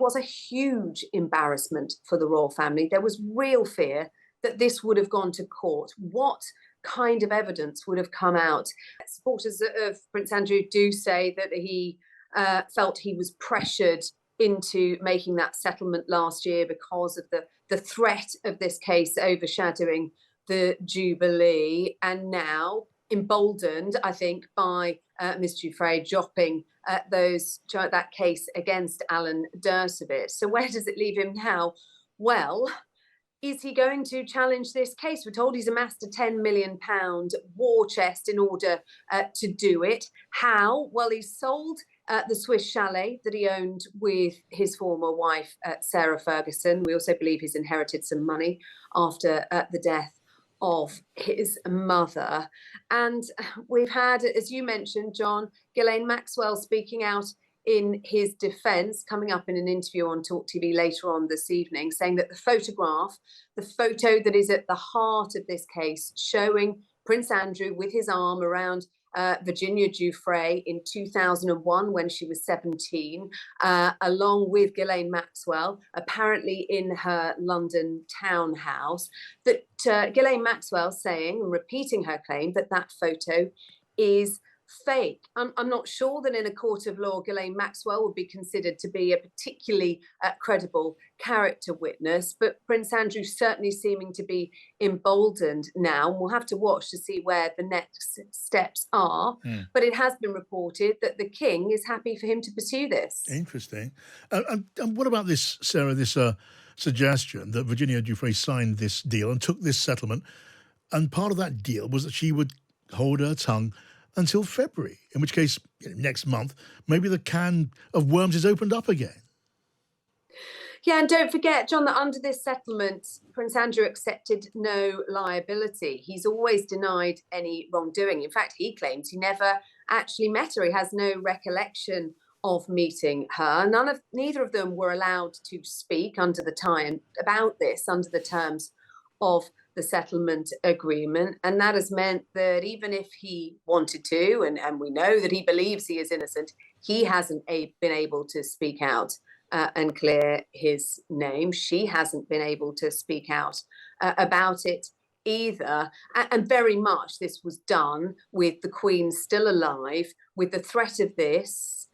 was a huge embarrassment for the royal family. There was real fear that this would have gone to court. What kind of evidence would have come out? Supporters of Prince Andrew do say that he felt he was pressured into making that settlement last year because of the threat of this case overshadowing the Jubilee, and now emboldened, I think, by Ms. Giuffre dropping that case against Alan Dershowitz. So where does it leave him now? Well, is he going to challenge this case? We're told he's amassed a £10 million war chest in order to do it. How? Well, he's sold the Swiss chalet that he owned with his former wife, Sarah Ferguson. We also believe he's inherited some money after the death of his mother. And we've had, as you mentioned, John, Ghislaine Maxwell speaking out in his defence, coming up in an interview on Talk TV later on this evening, saying that the photo that is at the heart of this case, showing Prince Andrew with his arm around Virginia Giuffre in 2001 when she was 17, along with Ghislaine Maxwell, apparently in her London townhouse, that Ghislaine Maxwell saying and repeating her claim that that photo is fake. I'm not sure that in a court of law, Ghislaine Maxwell would be considered to be a particularly credible character witness, but Prince Andrew certainly seeming to be emboldened now. We'll have to watch to see where the next steps are. But it has been reported that the king is happy for him to pursue this. Interesting. And what about this, Sarah, this suggestion that Virginia Giuffre signed this deal and took this settlement, and part of that deal was that she would hold her tongue until February, in which case, next month, maybe the can of worms is opened up again. Yeah, and don't forget, John, that under this settlement, Prince Andrew accepted no liability. He's always denied any wrongdoing. In fact, he claims he never actually met her. He has no recollection of meeting her. Neither of them were allowed to speak under the terms of the settlement agreement. And that has meant that even if he wanted to, and we know that he believes he is innocent, he hasn't been able to speak out and clear his name. She hasn't been able to speak out about it either. And very much this was done with the Queen still alive, with the threat of this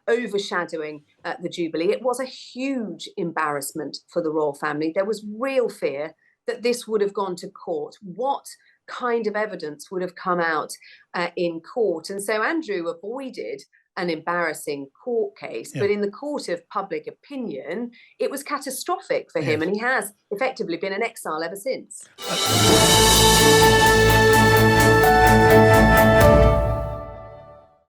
overshadowing the Jubilee. It was a huge embarrassment for the royal family. There was real fear that this would have gone to court. What kind of evidence would have come out in court? And so Andrew avoided an embarrassing court case, but in the court of public opinion, it was catastrophic for him, and he has effectively been in exile ever since.